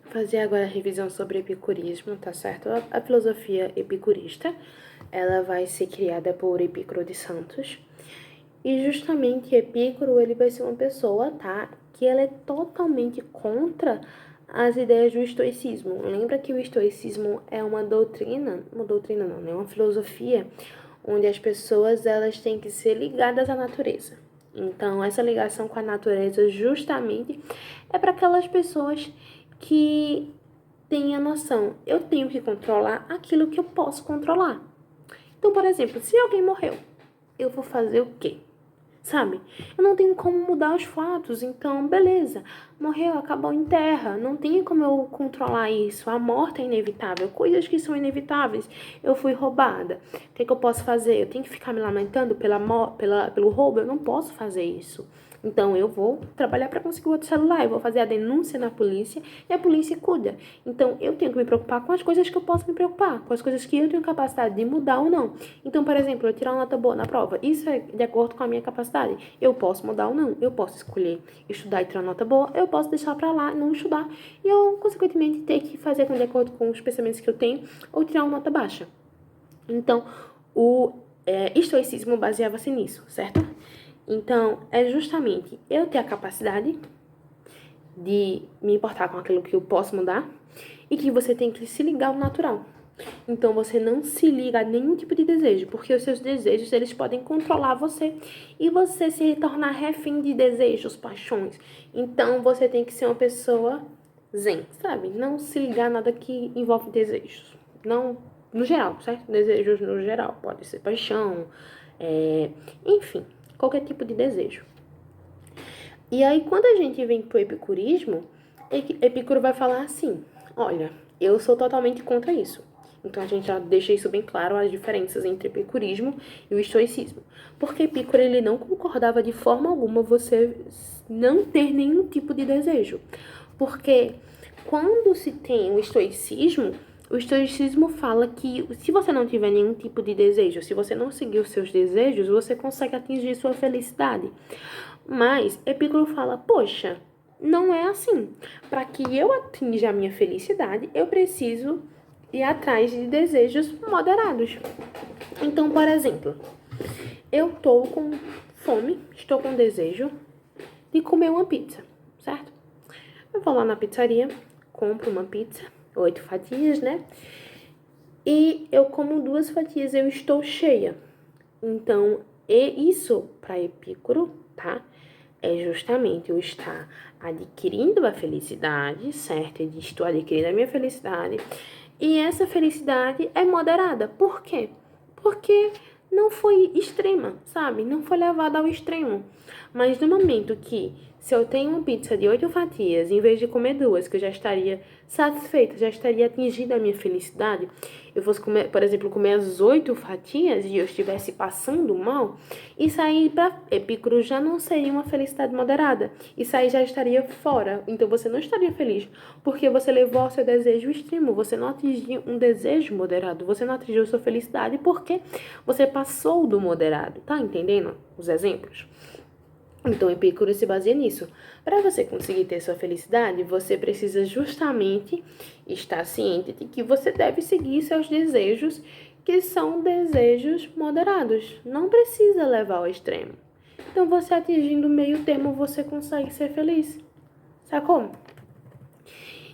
fazer agora a revisão sobre epicurismo, tá certo? A filosofia epicurista, ela vai ser criada por Epicuro de Santos. E justamente Epicuro, ele vai ser uma pessoa, tá? Que ela é totalmente contra as ideias do estoicismo. Lembra que o estoicismo é uma doutrina não, né? Uma filosofia onde as pessoas, elas têm que ser ligadas à natureza. Então, essa ligação com a natureza justamente é para aquelas pessoas que têm a noção, eu tenho que controlar aquilo que eu posso controlar. Então, por exemplo, se alguém morreu, eu vou fazer o quê? Sabe? Eu não tenho como mudar os fatos, então, beleza. Morreu, acabou em terra. Não tem como eu controlar isso. A morte é inevitável. Coisas que são inevitáveis. Eu fui roubada. O que é que eu posso fazer? Eu tenho que ficar me lamentando pelo roubo? Eu não posso fazer isso. Então, eu vou trabalhar para conseguir outro celular. Eu vou fazer a denúncia na polícia e a polícia cuida. Então, eu tenho que me preocupar com as coisas que eu posso me preocupar, com as coisas que eu tenho capacidade de mudar ou não. Então, por exemplo, eu tirar uma nota boa na prova. Isso é de acordo com a minha capacidade. Eu posso mudar ou não. Eu posso escolher estudar e tirar uma nota boa. Eu posso deixar para lá, não estudar. E eu, consequentemente, ter que fazer de acordo com os pensamentos que eu tenho ou tirar uma nota baixa. Então, o estoicismo baseava-se nisso, certo? Então, é justamente eu ter a capacidade de me importar com aquilo que eu posso mudar e que você tem que se ligar ao natural. Então, você não se liga a nenhum tipo de desejo, porque os seus desejos, eles podem controlar você e você se tornar refém de desejos, paixões. Então, você tem que ser uma pessoa zen, sabe? Não se ligar a nada que envolve desejos. Não, no geral, certo? Desejos no geral. Pode ser paixão, enfim, qualquer tipo de desejo. E aí, quando a gente vem pro epicurismo, Epicuro vai falar assim, olha, eu sou totalmente contra isso. Então, a gente já deixa isso bem claro, as diferenças entre epicurismo e o estoicismo. Porque Epicuro, ele não concordava de forma alguma você não ter nenhum tipo de desejo. Porque quando se tem o estoicismo fala que se você não tiver nenhum tipo de desejo, se você não seguir os seus desejos, você consegue atingir sua felicidade. Mas Epicuro fala, poxa, não é assim. Para que eu atinja a minha felicidade, eu preciso ir atrás de desejos moderados. Então, por exemplo, eu tô com fome, estou com desejo de comer uma pizza, certo? Eu vou lá na pizzaria, compro uma pizza, 8 fatias, né? E eu como 2 fatias, eu estou cheia. Então, isso para Epicuro, tá? É justamente eu estar adquirindo a felicidade, certo? Eu estou adquirindo a minha felicidade. E essa felicidade é moderada. Por quê? Porque não foi extrema, sabe? Não foi levada ao extremo. Mas no momento que, se eu tenho uma pizza de 8 fatias, em vez de comer 2, que eu já estaria satisfeita, já estaria atingindo a minha felicidade, eu fosse comer, por exemplo, comer as 8 fatias e eu estivesse passando mal, isso aí para Epicuro já não seria uma felicidade moderada. Isso aí já estaria fora. Então você não estaria feliz, porque você levou ao seu desejo extremo, você não atingiu um desejo moderado, você não atingiu sua felicidade porque você passou do moderado. Tá entendendo os exemplos? Então, Epicuro se baseia nisso. Para você conseguir ter sua felicidade, você precisa justamente estar ciente de que você deve seguir seus desejos, que são desejos moderados. Não precisa levar ao extremo. Então, você atingindo o meio termo, você consegue ser feliz. Sacou?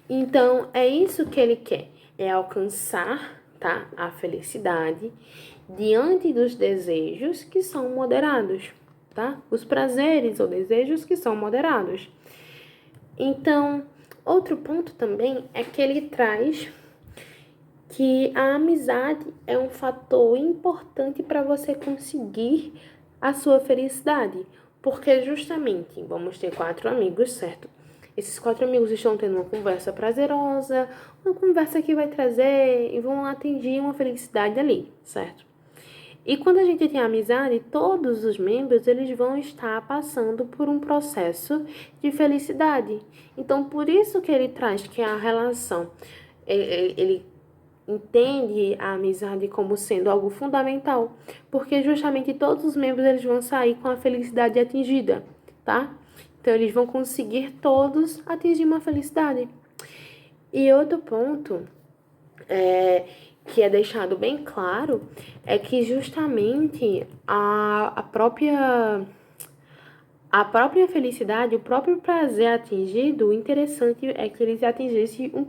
Então, é isso que ele quer. É alcançar, tá, a felicidade diante dos desejos que são moderados, tá? Os prazeres ou desejos que são moderados. Então, outro ponto também é que ele traz que a amizade é um fator importante para você conseguir a sua felicidade. Porque justamente, vamos ter 4 amigos, certo? Esses 4 amigos estão tendo uma conversa prazerosa, uma conversa que vai trazer e vão atingir uma felicidade ali, certo? E quando a gente tem amizade, todos os membros eles vão estar passando por um processo de felicidade. Então, por isso que ele traz que a relação, ele entende a amizade como sendo algo fundamental, porque justamente todos os membros eles vão sair com a felicidade atingida, tá? Então, eles vão conseguir todos atingir uma felicidade. E outro ponto que é deixado bem claro é que justamente a própria felicidade, o próprio prazer atingido, o interessante é que eles atingissem um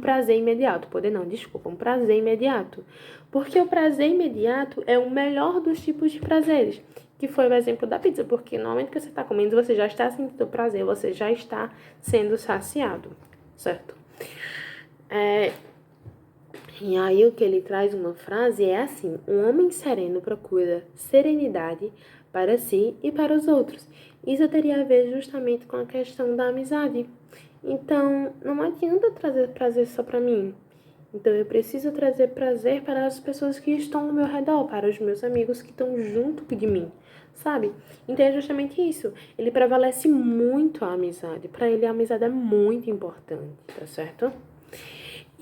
prazer imediato. Poder não, desculpa, um prazer imediato. Porque o prazer imediato é o melhor dos tipos de prazeres, que foi o exemplo da pizza, porque no momento que você está comendo, você já está sentindo prazer, você já está sendo saciado, certo? E aí o que ele traz uma frase é assim: um homem sereno procura serenidade para si e para os outros. Isso teria a ver justamente com a questão da amizade. Então, não adianta trazer prazer só para mim. Então, eu preciso trazer prazer para as pessoas que estão ao meu redor, para os meus amigos que estão junto de mim, sabe? Então, é justamente isso. Ele prevalece muito a amizade. Para ele, a amizade é muito importante, tá certo?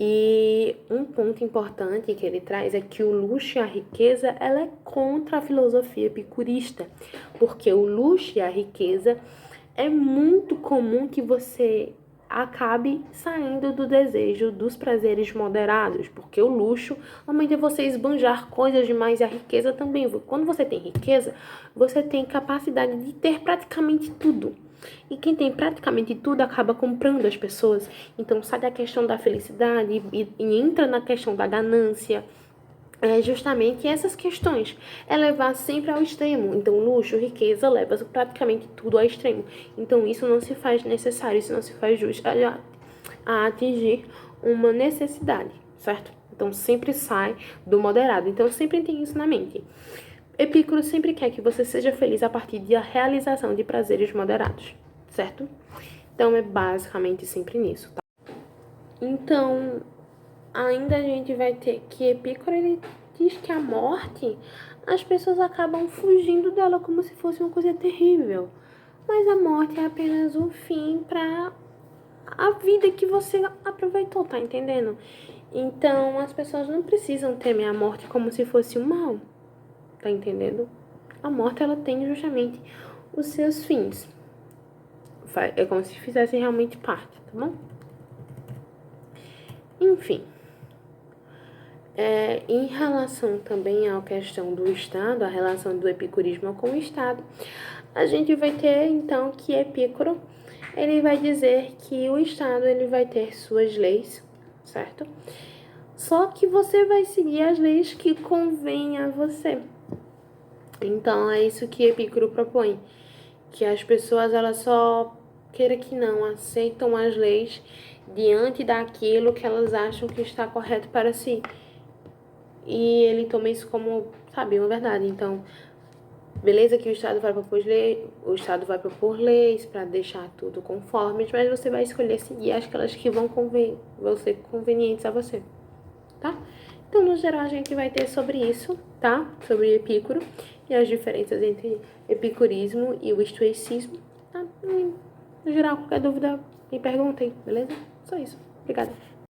E um ponto importante que ele traz é que o luxo e a riqueza, ela é contra a filosofia epicurista, porque o luxo e a riqueza é muito comum que você acabe saindo do desejo dos prazeres moderados, porque o luxo normalmente é você esbanjar coisas demais e a riqueza também. Quando você tem riqueza, você tem capacidade de ter praticamente tudo. E quem tem praticamente tudo acaba comprando as pessoas. Então sai da questão da felicidade e entra na questão da ganância. É justamente essas questões. É levar sempre ao extremo. Então, luxo, riqueza, leva praticamente tudo ao extremo. Então, isso não se faz necessário, isso não se faz justo a atingir uma necessidade, certo? Então, sempre sai do moderado. Então, sempre tem isso na mente. Epicuro sempre quer que você seja feliz a partir da realização de prazeres moderados, certo? Então, é basicamente sempre nisso, tá? Então, ainda a gente vai ter que Epicuro, ele diz que a morte, as pessoas acabam fugindo dela como se fosse uma coisa terrível. Mas a morte é apenas um fim para a vida que você aproveitou, tá entendendo? Então, as pessoas não precisam temer a morte como se fosse um mal, tá entendendo? A morte, ela tem justamente os seus fins. É como se fizesse realmente parte, tá bom? Enfim. Em relação também à questão do Estado, a relação do epicurismo com o Estado, a gente vai ter então que Epicuro, ele vai dizer que o Estado ele vai ter suas leis, certo? Só que você vai seguir as leis que convêm a você. Então é isso que Epicuro propõe, que as pessoas elas só queira que não aceitam as leis diante daquilo que elas acham que está correto para si. E ele toma isso como, sabe, uma verdade. Então, beleza que o Estado vai propor leis para deixar tudo conforme, mas você vai escolher seguir aquelas que vão ser convenientes a você, tá? Então, no geral, a gente vai ter sobre isso, tá? Sobre Epicuro e as diferenças entre epicurismo e o estoicismo, tá? E, no geral, qualquer dúvida, me perguntem, beleza? Só isso. Obrigada.